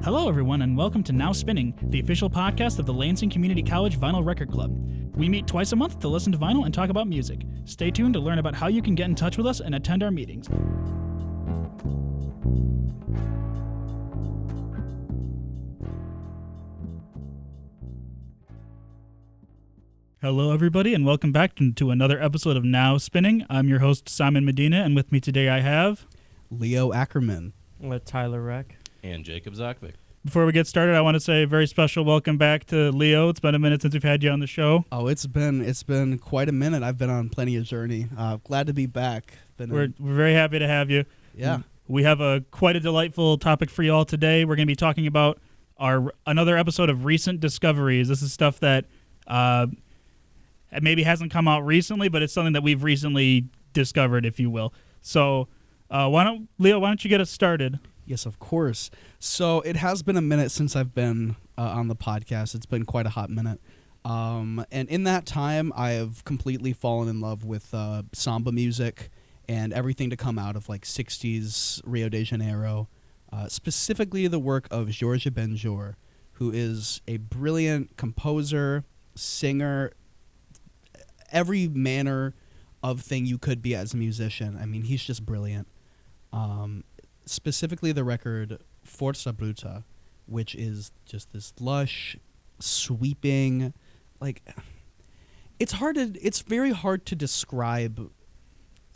Hello, everyone, and welcome to Now Spinning, the official podcast of the Lansing Community College Vinyl Record Club. We meet twice a month to listen to vinyl and talk about music. Stay tuned to learn about how you can get in touch with us and attend our meetings. Hello, everybody, and welcome back to another episode of Now Spinning. I'm your host, Simon Medina, and with me today I have... Leo Ackerman. With Tyler Reck. And Jacob Zakvik. Before we get started, I want to say a very special welcome back to Leo. It's been a minute since we've had you on the show. Oh, it's been quite a minute. I've been on plenty of journey. Glad to be back. We're very happy to have you. Yeah. We have quite a delightful topic for you all today. We're going to be talking about another episode of recent discoveries. This is stuff that maybe hasn't come out recently, but it's something that we've recently discovered, if you will. So, Leo, why don't you get us started? Yes, of course. So it has been a minute since I've been on the podcast. It's been quite a hot minute. And in that time, I have completely fallen in love with samba music and everything to come out of like 60s Rio de Janeiro, specifically the work of Jorge Ben Jor, who is a brilliant composer, singer, every manner of thing you could be as a musician. I mean, he's just brilliant. Specifically the record Força Bruta, which is just this lush, sweeping, like, it's very hard to describe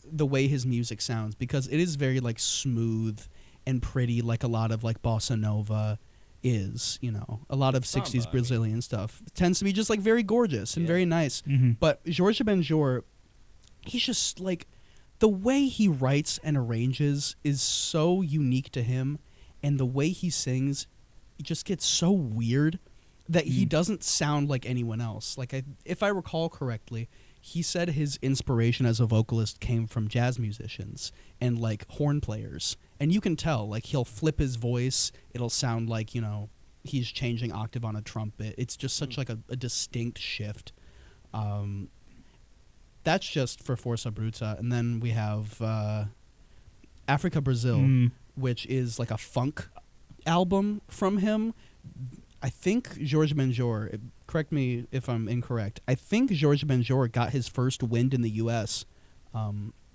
the way his music sounds because it is very like smooth and pretty, like a lot of like bossa nova is, you know, a lot of 60s Brazilian stuff. It tends to be just like very gorgeous and very nice. Mm-hmm. But Jorge Ben Jor, he's just like, the way he writes and arranges is so unique to him, and the way he sings, it just gets so weird that he doesn't sound like anyone else. Like, if I recall correctly, he said his inspiration as a vocalist came from jazz musicians and like horn players, and you can tell, like, he'll flip his voice, it'll sound like, you know, he's changing octave on a trumpet. It's just such like a distinct shift. That's just for Força Bruta. And then we have Africa Brazil, which is like a funk album from him. I think Jorge Ben Jor, correct me if I'm incorrect, I think Jorge Ben Jor got his first wind in the U.S.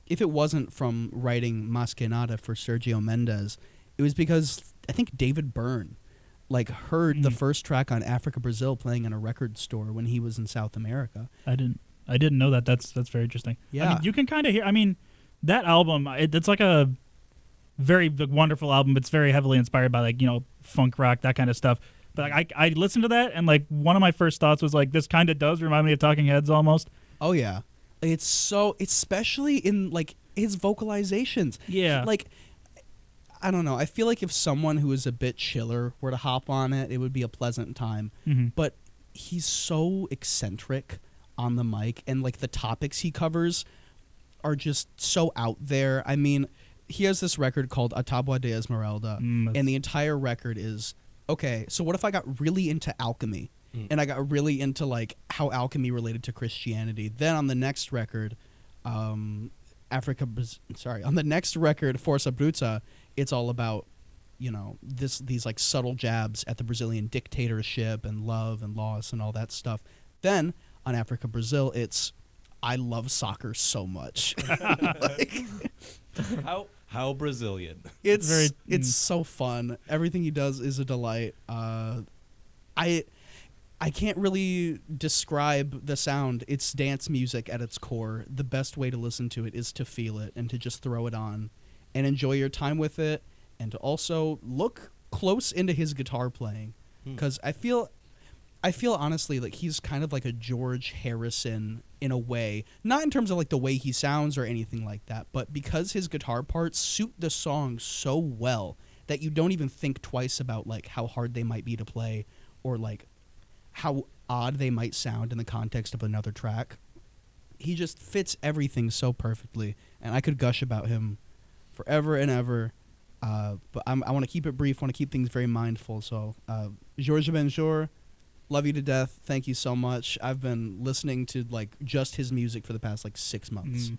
If it wasn't from writing Mas Que Nada for Sergio Mendes, it was because I think David Byrne like heard the first track on Africa Brazil playing in a record store when he was in South America. I didn't know that. That's very interesting. Yeah. I mean, you can kind of hear, I mean, that album, it's like a very wonderful album. It's very heavily inspired by, like, you know, funk rock, that kind of stuff. But like, I listened to that, and like one of my first thoughts was like, this kind of does remind me of Talking Heads almost. Oh, yeah. It's so, especially in like his vocalizations. Yeah. Like, I don't know. I feel like if someone who is a bit chiller were to hop on it, it would be a pleasant time. Mm-hmm. But he's so eccentric on the mic, and like the topics he covers are just so out there. I mean, he has this record called A Tábua de Esmeralda, and the entire record is, okay, so what if I got really into alchemy, and I got really into like how alchemy related to Christianity? Then on the next record, on the next record, Força Bruta, it's all about, you know, these like subtle jabs at the Brazilian dictatorship and love and loss and all that stuff. Then on Africa Brazil, it's I love soccer so much. Like, how Brazilian. It's so fun. Everything he does is a delight. I can't really describe the sound. It's dance music at its core. The best way to listen to it is to feel it and to just throw it on and enjoy your time with it, and to also look close into his guitar playing, because I feel honestly like he's kind of like a George Harrison in a way, not in terms of like the way he sounds or anything like that, but because his guitar parts suit the song so well that you don't even think twice about like how hard they might be to play or like how odd they might sound in the context of another track. He just fits everything so perfectly, and I could gush about him forever and ever. But I want to keep it brief, want to keep things very mindful. So Jorge Ben Jor, love you to death. Thank you so much. I've been listening to like just his music for the past like 6 months.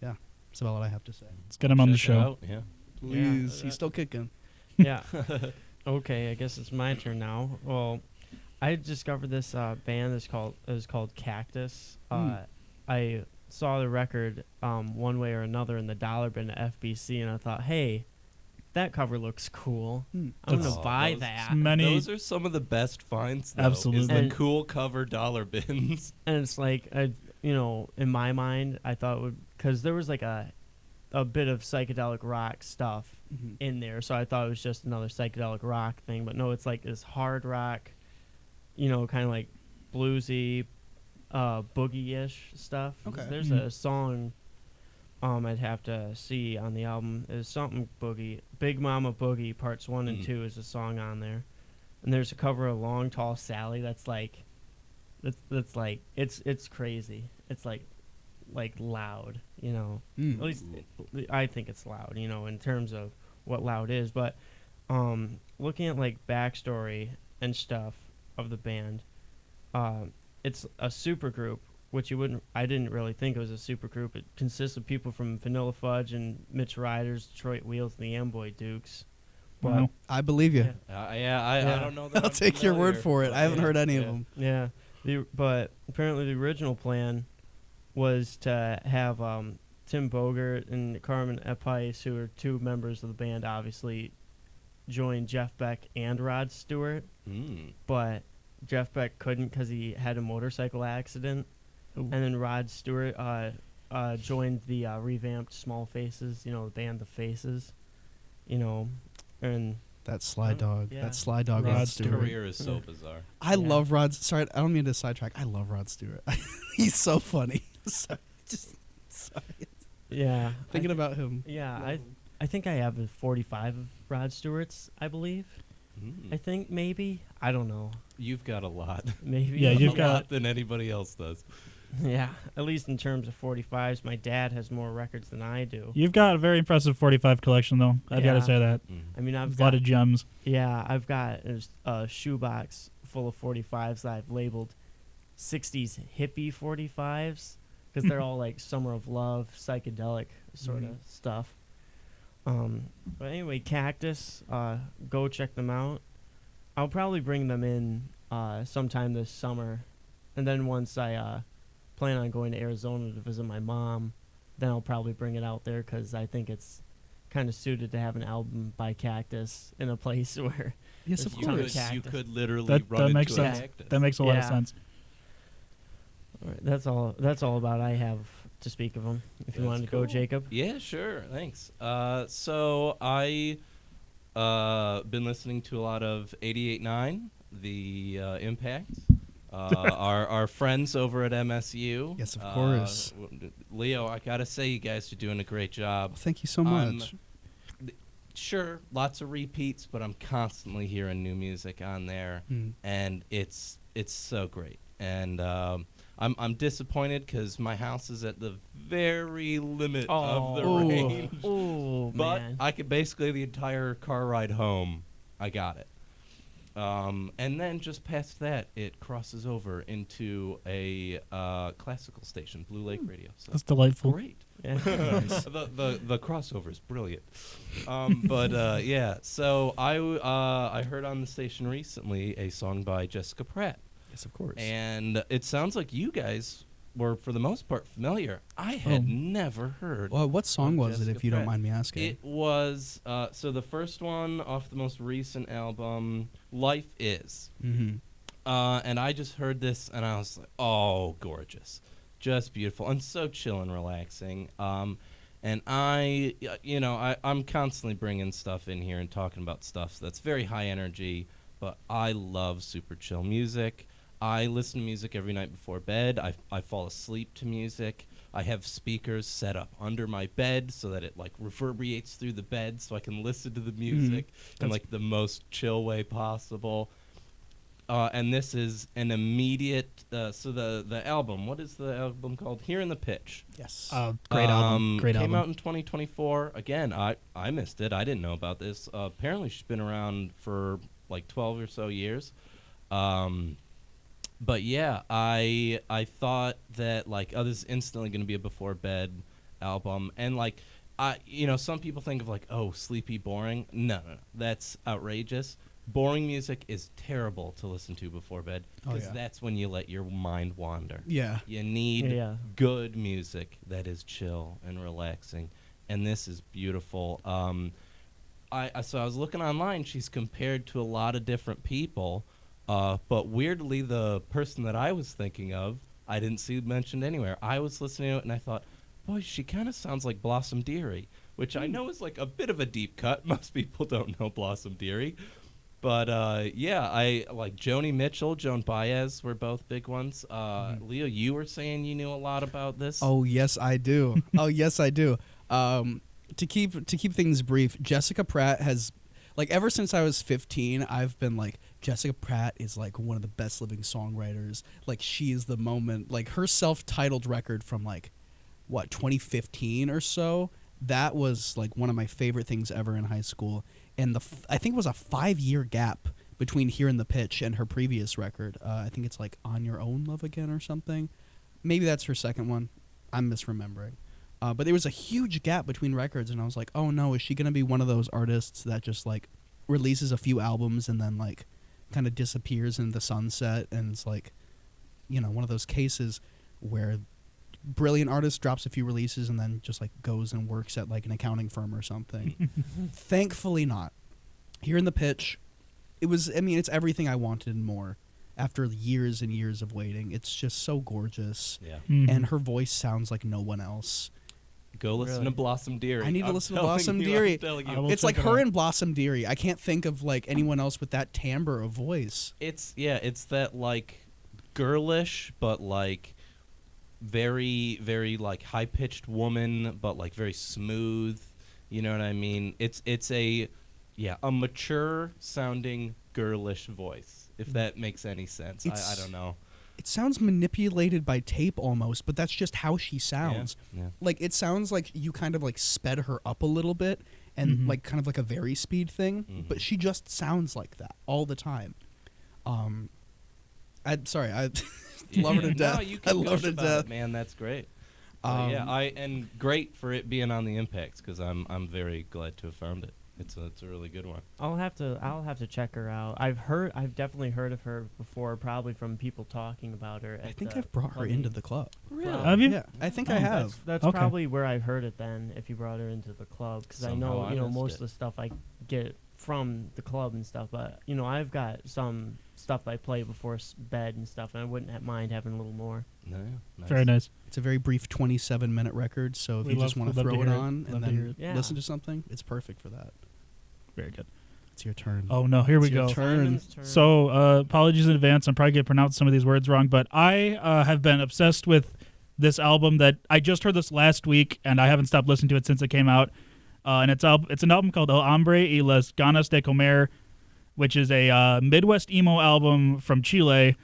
Yeah, that's about what I have to say. Let's get him on the show. Yeah. Please, he's still kicking. Yeah. Okay, I guess it's my turn now. Well, I discovered this band is called Cactus. I saw the record one way or another in the dollar bin at FBC, and I thought, hey, that cover looks cool. I'm That's- gonna buy those- that. Those are some of the best finds, though. Absolutely. Is the And- cool cover dollar bins. And it's like, in my mind, I thought it would, because there was like a bit of psychedelic rock stuff in there, so I thought it was just another psychedelic rock thing. But no, it's like this hard rock, kind of like bluesy, boogie-ish stuff. Okay. There's a song I'd have to see on the album. Is something boogie. Big Mama Boogie Parts 1 and 2 is a song on there. And there's a cover of Long Tall Sally that's like it's crazy. It's like loud, At least I think it's loud, in terms of what loud is. But looking at like backstory and stuff of the band, it's a super group, which I didn't really think it was a super group. It consists of people from Vanilla Fudge and Mitch Riders, Detroit Wheels, and the Amboy Dukes. But Wow. I believe you. I don't know that. I'll take your word for it. I haven't heard any of them. Yeah, but apparently the original plan was to have Tim Bogert and Carmen Epice, who are two members of the band, obviously, join Jeff Beck and Rod Stewart. But Jeff Beck couldn't because he had a motorcycle accident. Ooh. And then Rod Stewart joined the revamped Small Faces, the band The Faces, and That Sly Dog. yeah. That Sly Dog Rod Rod His Stewart. career is so bizarre. I love Rod. Sorry, I don't mean to sidetrack. I love Rod Stewart. He's so funny. Sorry. yeah, Thinking about him. yeah, I think I have a 45 of Rod Stewart's, I believe. I think maybe, I don't know, You've got a lot. maybe. Yeah, you've a got- lot than anybody else does. Yeah, at least in terms of 45s. My dad has more records than I do. You've got a very impressive 45 collection, though. I've got to Yeah. say that. I mean, A I've lot got of gems. I've got a shoebox full of 45s that I've labeled 60s hippie 45s because they're all like Summer of Love, psychedelic sort of stuff. But anyway, Cactus, go check them out. I'll probably bring them in sometime this summer, and then once I plan on going to Arizona to visit my mom, then I'll probably bring it out there because I think it's kind of suited to have an album by Cactus in a place where Yes, If of you course. could- You could literally That run makes into a sense. cactus. That makes a lot of Yeah. sense. all right, that's all about I have to speak of them. If you That's wanted to go, cool. Jacob. Yeah, sure. Thanks. So I been listening to a lot of 88.9, the Impact. Our friends over at MSU. Yes, of course. Leo, I gotta say, you guys are doing a great job. Thank you so much. Sure, lots of repeats, but I'm constantly hearing new music on there, and it's so great. And I'm disappointed because my house is at the very limit of the Oh. range. Oh, But man. I could basically the entire car ride home. I got it. And then just past that, it crosses over into a classical station, Blue Lake Radio. So That's delightful. great. Yeah. The crossover is brilliant. But yeah, so I heard on the station recently a song by Jessica Pratt, Yes, of course. and it sounds like you guys were for the most part familiar. I had never heard. Well, what song of was it, Jessica if you don't Pratt. mind me asking? It was so the first one off the most recent album, Life Is. Mm-hmm. And I just heard this and I was like, oh, gorgeous. Just beautiful and so chill and relaxing. And I'm constantly bringing stuff in here and talking about stuff that's very high energy, but I love super chill music. I listen to music every night before bed. I fall asleep to music. I have speakers set up under my bed so that it like reverberates through the bed so I can listen to the music in like the most chill way possible. And this is an immediate. So the album. What is the album called? Here in the Pitch. Yes. Great album. Great came album. out in 2024. Again, I missed it. I didn't know about this. Apparently, she's been around for like 12 or so years. But yeah, I thought that like, oh, this is instantly going to be a before bed album, and like, some people think of like, oh, sleepy, boring. No, that's outrageous. boring music is terrible to listen to before bed because that's when you let your mind wander. Yeah. You need good music that is chill and relaxing, and this is beautiful. So I was looking online. She's compared to a lot of different people, but weirdly, the person that I was thinking of, I didn't see mentioned anywhere. I was listening to it, and I thought, boy, she kind of sounds like Blossom Dearie, which I know is like a bit of a deep cut. Most people don't know Blossom Dearie. But, I like Joni Mitchell, Joan Baez were both big ones. Leo, you were saying you knew a lot about this. Oh, yes, I do. To keep things brief, Jessica Pratt has, like, ever since I was 15, I've been like, Jessica Pratt is like one of the best living songwriters. Like, she is the moment. Like, her self-titled record from 2015 or so, that was like one of my favorite things ever in high school. And I think it was a 5-year gap between Here in the Pitch and her previous record. I think it's like On Your Own Love Again or something. Maybe that's her second one. I'm misremembering. But there was a huge gap between records, and I was like, oh no, is she going to be one of those artists that just like releases a few albums and then like kind of disappears in the sunset? And it's like, one of those cases where brilliant artist drops a few releases and then just like goes and works at like an accounting firm or something. Thankfully not. Here in the Pitch, it's everything I wanted and more. After years and years of waiting, it's just so gorgeous. Yeah. Mm-hmm. And her voice sounds like no one else. Go listen to Blossom Dearie. I need to listen to Blossom Dearie. It's like her and Blossom Dearie. I can't think of like anyone else with that timbre of voice. It's that like girlish but like very, very like high pitched woman, but like very smooth. You know what I mean? It's a mature sounding girlish voice, if that makes any sense. I don't know. It sounds manipulated by tape almost, but that's just how she sounds. Yeah. Like, it sounds like you kind of like sped her up a little bit and like kind of like a very speed thing, but she just sounds like that all the time. I love her to death. No, you I can love her to death. It, man. That's great. And great for it being on the Impacts because I'm very glad to have found it. It's a really good one. I'll have to check her out. I've definitely heard of her before, probably from people talking about her. I think I've brought her into the club. Really? Have you? Yeah, I think I have. That's Okay. probably where I heard it then. If you brought her into the club, because I know most of the stuff I get from the club and stuff. But I've got some stuff I play before bed and stuff, and I wouldn't mind having a little more. No, nice. Very nice. It's a very brief 27-minute record, so if you just want to throw it on and then listen to something, it's perfect for that. Very good. It's your turn. Oh no, here we It's go. your turn. So apologies in advance. I'm probably going to pronounce some of these words wrong, but I have been obsessed with this album that I just heard this last week, and I haven't stopped listening to it since it came out. And it's an album called El Hombre y las Ganas de Comer, which is a Midwest emo album from Chile,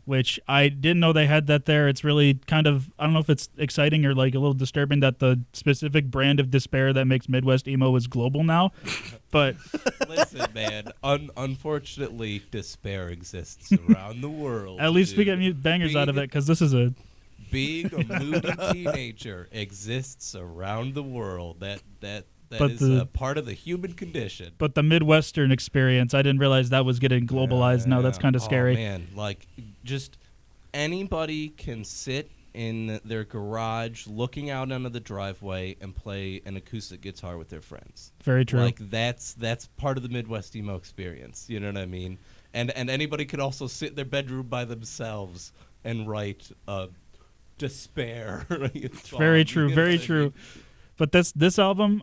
which I didn't know they had that there. It's really kind of, I don't know if it's exciting or like a little disturbing that the specific brand of despair that makes Midwest emo is global now. But listen, man, unfortunately, despair exists around the world. At least we dude. get bangers out of it because this is a... Being a moody teenager exists around the world. That But is a part of the human condition. But the Midwestern experience, I didn't realize that was getting globalized now. That's kind of scary. Oh, man. Like, just anybody can sit in their garage looking out onto the driveway and play an acoustic guitar with their friends. Very true. Like, that's part of the Midwest emo experience. You know what I mean? And anybody could also sit in their bedroom by themselves and write despair. Very true. Very true. But this album,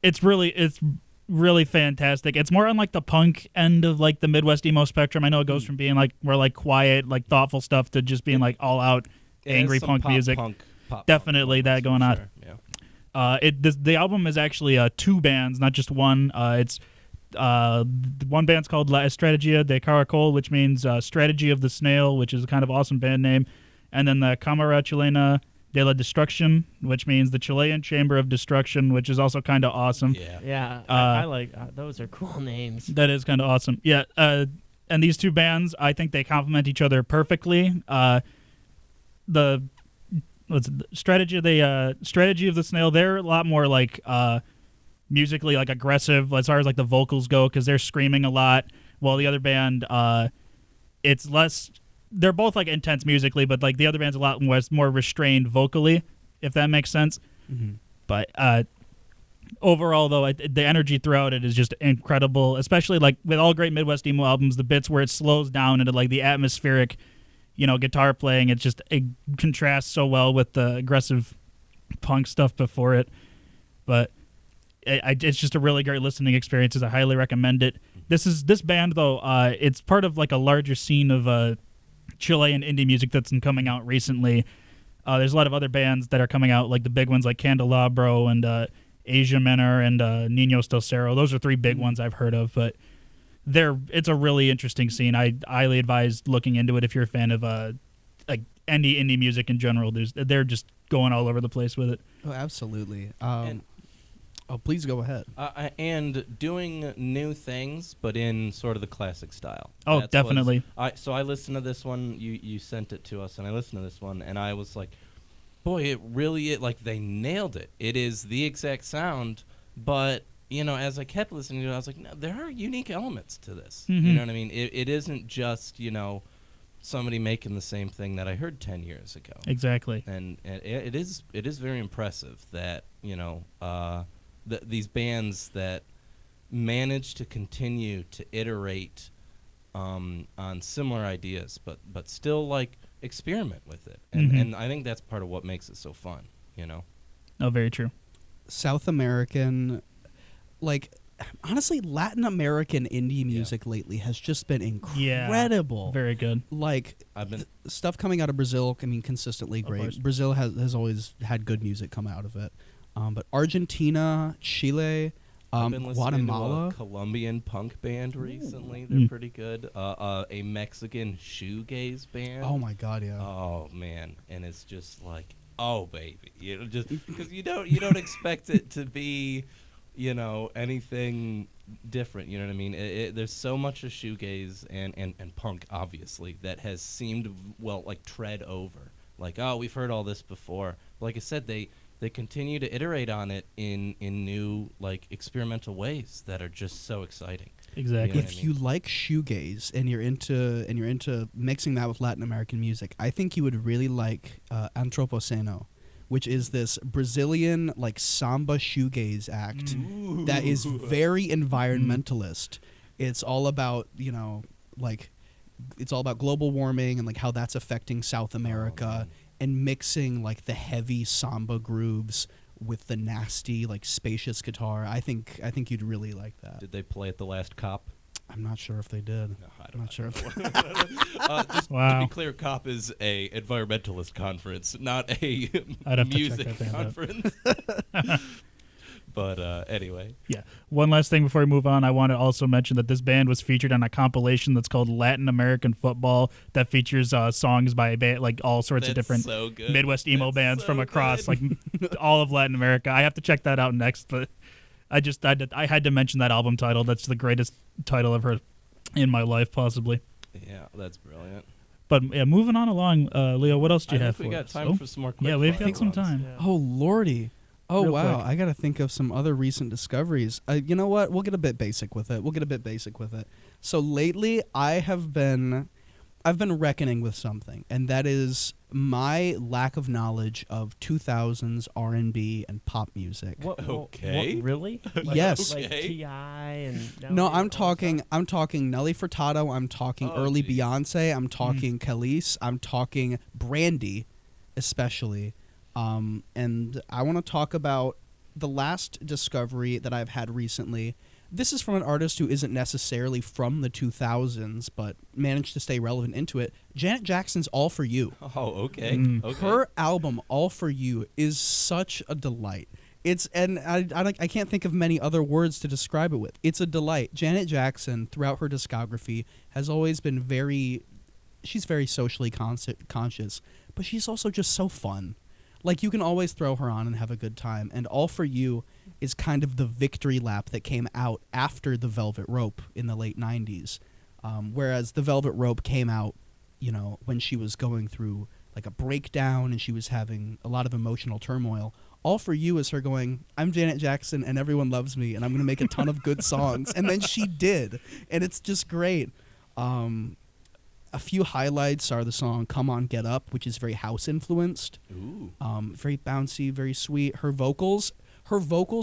it's really fantastic. It's more on like the punk end of like the Midwest emo spectrum. I know it goes from being like more like quiet, like thoughtful stuff to just being like all out angry punk music. Definitely that going on. Sure, yeah. The album is actually 2 bands, not just one. It's one band's called La Estrategia de Caracol, which means Strategy of the Snail, which is a kind of awesome band name, and then the Cámara Chilena de la Destruction, which means the Chilean Chamber of Destruction, which is also kind of awesome. Yeah, I like those are cool names. That is kind of awesome. Yeah, and these 2 bands, I think they complement each other perfectly. The Strategy of the Snail, they're a lot more like musically like aggressive as far as like the vocals go because they're screaming a lot, while the other band it's less. They're both like intense musically, but like the other band's a lot more restrained vocally, if that makes sense. Mm-hmm. But overall, though, the energy throughout it is just incredible, especially like with all great Midwest emo albums, the bits where it slows down into like the atmospheric, guitar playing. It contrasts so well with the aggressive punk stuff before it. But it's just a really great listening experience. I highly recommend it. This band, though, it's part of like a larger scene of Chilean indie music that's been coming out recently. There's a lot of other bands that are coming out, like the big ones like Candelabro and Asia Menor and Niños del Cerro. Those are 3 big ones I've heard of, but it's a really interesting scene. I highly advise looking into it if you're a fan of like indie music in general. They're just going all over the place with it. Oh, absolutely. Please go ahead. And doing new things, but in sort of the classic style. Oh, definitely. So I listened to this one. You sent it to us, and I listened to this one, and I was like, boy, like they nailed it. It is the exact sound, but as I kept listening to it, I was like, no, there are unique elements to this. Mm-hmm. You know what I mean? It isn't just somebody making the same thing that I heard 10 years ago. Exactly. And it is very impressive that these bands that manage to continue to iterate on similar ideas, but still like experiment with it, and I think that's part of what makes it so fun. Oh, very true. South American, like honestly, Latin American indie music lately has just been incredible. Yeah, very good. Like stuff coming out of Brazil, consistently great. Brazil has always had good music come out of it. But Argentina, Chile, I've been listening Guatemala. to a Colombian punk band recently. They're pretty good. A Mexican shoegaze band. Oh my God, yeah. Oh man, and it's just like, oh baby, just because you don't expect it to be, anything different. You know what I mean? There's so much of shoegaze and punk, obviously, that has seemed tread over. Like, oh, we've heard all this before. But like I said, they continue to iterate on it in new experimental ways that are just so exciting. Exactly. If you like shoegaze and you're into mixing that with Latin American music, I think you would really like Antropoceno, which is this Brazilian samba shoegaze act that is very environmentalist. It's all about it's all about global warming and how that's affecting South America. And mixing the heavy samba grooves with the nasty spacious guitar. I think you'd really like that. Did they play at the last COP? I'm not sure if they did. No, I'm not sure. Just to be clear, COP is a environmentalist conference, not a music conference. But anyway. Yeah. One last thing before we move on, I want to also mention that this band was featured on a compilation that's called Latin American Football that features songs by all sorts of different Midwest emo bands from across all of Latin America. I have to check that out next, but I had to mention that album title. That's the greatest title I've heard in my life, possibly. Yeah, that's brilliant. But moving on along, Leo, what else do you have for us? We got time for some more quick we've got some time. Yeah. Oh, Lordy. Oh, Real wow. quick. I got to think of some other recent discoveries. You know what? We'll get a bit basic with it. So lately, I've been reckoning with something, and that is my lack of knowledge of 2000s R&B and pop music. Okay. What, really? Yes. Like T.I. and... No, I'm talking Nelly Furtado, I'm talking early geez. Beyonce, I'm talking Khalees, I'm talking Brandy, especially. And I want to talk about the last discovery that I've had recently. This is from an artist who isn't necessarily from the 2000s, but managed to stay relevant into it. Janet Jackson's All For You. Oh, okay. Okay. Her album, All For You, is such a delight. I can't think of many other words to describe it with. It's a delight. Janet Jackson, throughout her discography, has always been she's very socially conscious, but she's also just so fun. You can always throw her on and have a good time. And All For You is kind of the victory lap that came out after The Velvet Rope in the late 90s. Whereas The Velvet Rope came out, when she was going through a breakdown and she was having a lot of emotional turmoil. All For You is her going, I'm Janet Jackson and everyone loves me and I'm going to make a ton of good songs. And then she did. And it's just great. A few highlights are the song Come On Get Up, which is very house influenced. Ooh. Very bouncy, very sweet. Her vocals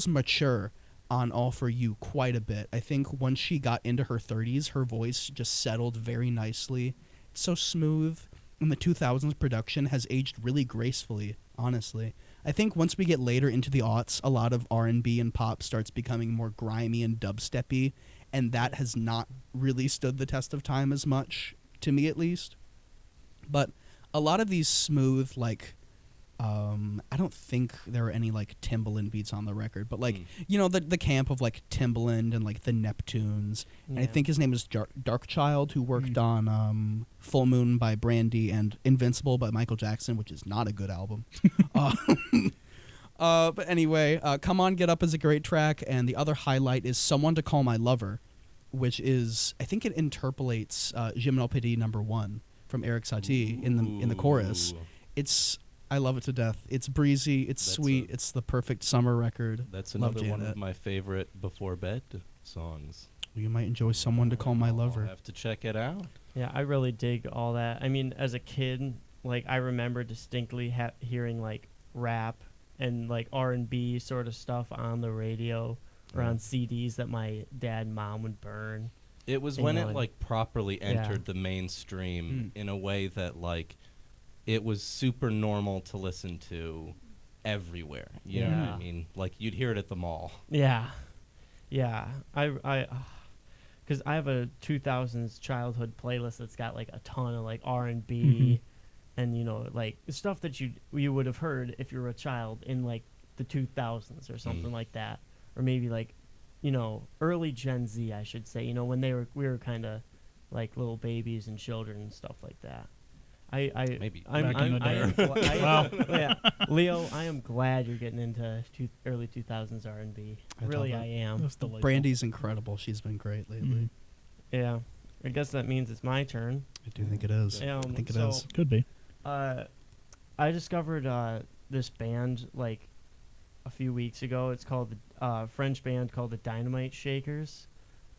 mature on All For You quite a bit. I think once she got into her 30s, her voice just settled very nicely. It's so smooth. And the 2000s production has aged really gracefully, honestly. I think once we get later into the aughts, a lot of R&B and pop starts becoming more grimy and dubsteppy, and that has not really stood the test of time as much, to me at least. But a lot of these smooth, like, I don't think there are any, like, Timbaland beats on the record, but, like, you know, the camp of, like, Timbaland and, like, the Neptunes. And I think his name is Darkchild, who worked on Full Moon by Brandy and Invincible by Michael Jackson, which is not a good album. But anyway, Come On Get Up is a great track, and the other highlight is Someone to Call My Lover, which is, I think it interpolates Je m'appelle Petit No. 1 from Eric Satie in the chorus. I love it to death. It's breezy, it's sweet, it's the perfect summer record. That's another one of my favorite before bed songs. You might enjoy Someone to Call My Lover. I'll have to check it out. Yeah, I really dig all that. I mean, as a kid, like, I remember distinctly hearing, like, rap and, like, R&B sort of stuff on the radio or on CDs that my dad and mom would burn. It was when it, like, properly entered the mainstream in a way that, like, it was super normal to listen to everywhere. You know what I mean? Like, you'd hear it at the mall. Yeah. Yeah. Because I have a 2000s childhood playlist that's got, like, a ton of, like, R&B and, you know, like, stuff that you would have heard if you were a child in, like, the 2000s or something like that. Or maybe, like, you know, early Gen Z, I should say, you know, when we were kind of like little babies and children and stuff like that. Maybe I'm back in the day. Wow. Yeah. Leo, I am glad you're getting into early 2000s R&B. Really, I am. That's delightful. Brandy's incredible. She's been great lately. Yeah. I guess that means it's my turn. I do think it is. I think it is. Could be. I discovered this band like a few weeks ago. It's called the French band called the Dynamite Shakers.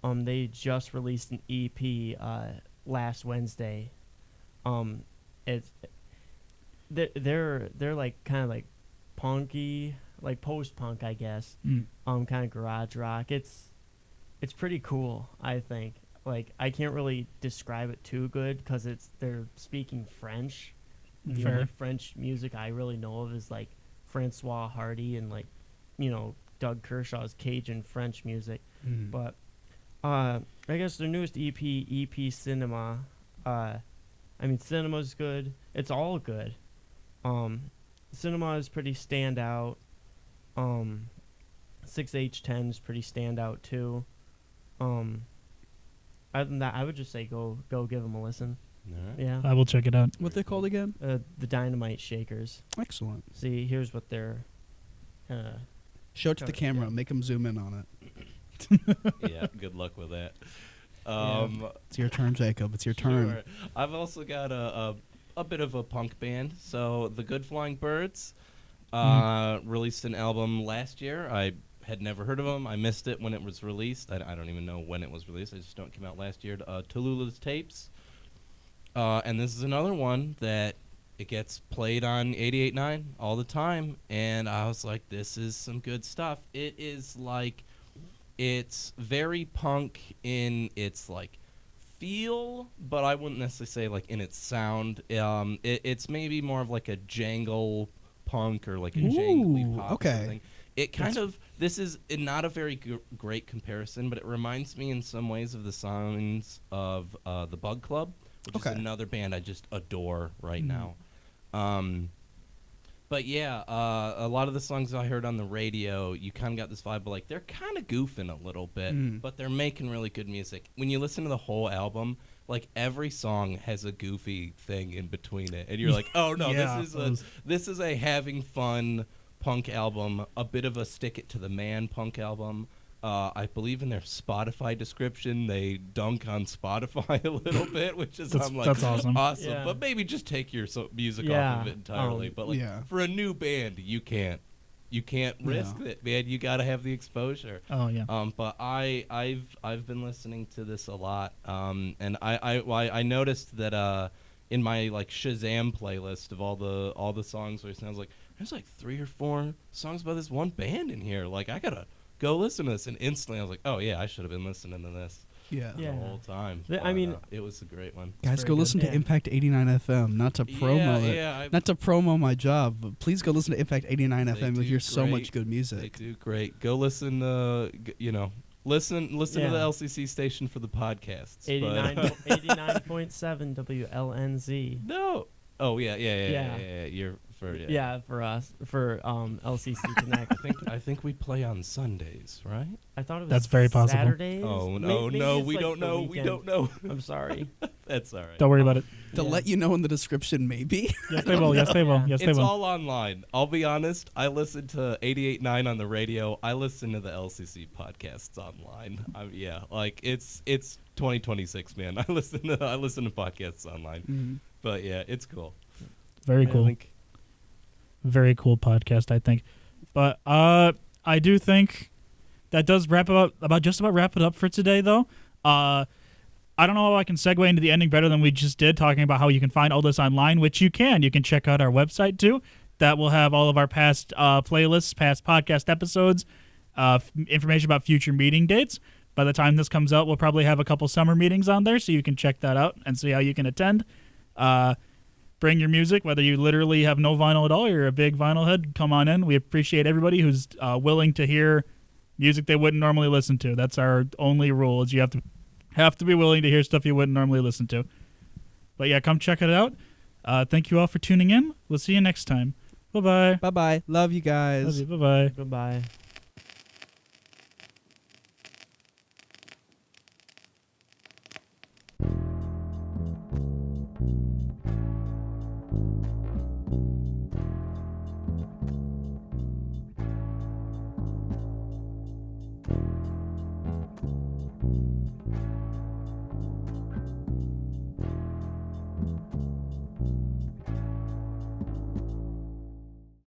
They just released an EP last Wednesday. They're like kind of like punky, like post-punk, I guess. Kind of garage rock. It's pretty cool, I think. Like, I can't really describe it too good because they're speaking French. The only French music I really know of is like Francois Hardy and like, you know, Doug Kershaw's Cajun French music. But I guess their newest EP Cinema. I mean, Cinema's good. It's all good. Cinema is pretty standout. 6H10 is pretty standout too. Other than that, I would just say go give them a listen. All right. Yeah. I will check it out. What they called again? The Dynamite Shakers. Excellent. See, here's what they're kind of. Show it to the camera. Make them zoom in on it. Yeah, good luck with that. It's your turn, Jacob. It's your turn. Sure. I've also got a bit of a punk band. So the Good Flying Birds released an album last year. I had never heard of them. I missed it when it was released. I don't even know when it was released. I just know it came out last year. Tallulah's Tapes. And this is another one that it gets played on 88.9 all the time. And I was like, this is some good stuff. It is like, it's very punk in its like feel, but I wouldn't necessarily say like in its sound. It's maybe more of like a jangle punk or like a jangly pop. Okay. Sort of thing. It kind of, this is not a very great comparison, but it reminds me in some ways of the sounds of the Bug Club, which is another band I just adore right now. But yeah, a lot of the songs I heard on the radio, you kind of got this vibe of like, they're kind of goofing a little bit, but they're making really good music. When you listen to the whole album, like every song has a goofy thing in between it. And you're like, oh no, this is a having fun punk album, a bit of a stick it to the man punk album. I believe in their Spotify description, they dunk on Spotify a little bit, which is that's awesome. Yeah. But maybe just take your music off of it entirely. But like for a new band, you can't You can't risk it, man. You got to have the exposure. Oh yeah. But I've been listening to this a lot. And I noticed that in my like Shazam playlist of all the songs where it sounds like there's like 3 or 4 songs by this one band in here. Like I gotta go listen to this. And instantly I was like, oh yeah, I should have been listening to this. Yeah. The whole time. I mean, it was a great one. Guys, very go good. listen to Yeah. Impact 89 FM. Not to promo it. Yeah, Not to promo my job, but please go listen to Impact 89 They FM. You'll do hear so great. much good They music. do great. Go listen to listen to the Yeah. LCC station for the podcasts. 89.7 WLNZ. No. Oh yeah. You're for Yeah, for us, for LCC Connect. I think we play on Sundays, right? I thought it was That's very possible. Saturdays. Oh Maybe no, it's we like don't the know. We weekend. don't know. I'm sorry. That's all right. Don't worry about it. They'll Yeah. let you know in the description, maybe. Yes, they will. Yes, they will. Yes, they It's will. all online. I'll be honest. I listen to 88.9 on the radio. I listen to the LCC podcasts online. Like it's 2026, man. I listen to podcasts online. But yeah, it's cool. Very I cool. think- Very cool podcast, I think. But I do think that does wrap it up. Just about wrap it up for today, though. I don't know how I can segue into the ending better than we just did, talking about how you can find all this online, which you can. You can check out our website too. That will have all of our past playlists, past podcast episodes, information about future meeting dates. By the time this comes out, we'll probably have a couple summer meetings on there, so you can check that out and see how you can attend. Bring your music, whether you literally have no vinyl at all or you're a big vinyl head, come on in. We appreciate everybody who's willing to hear music they wouldn't normally listen to. That's our only rule, is you have to be willing to hear stuff you wouldn't normally listen to. But yeah, come check it out. Thank you all for tuning in. We'll see you next time. Bye-bye. Bye-bye. Love you guys. Love you. Bye-bye. Goodbye.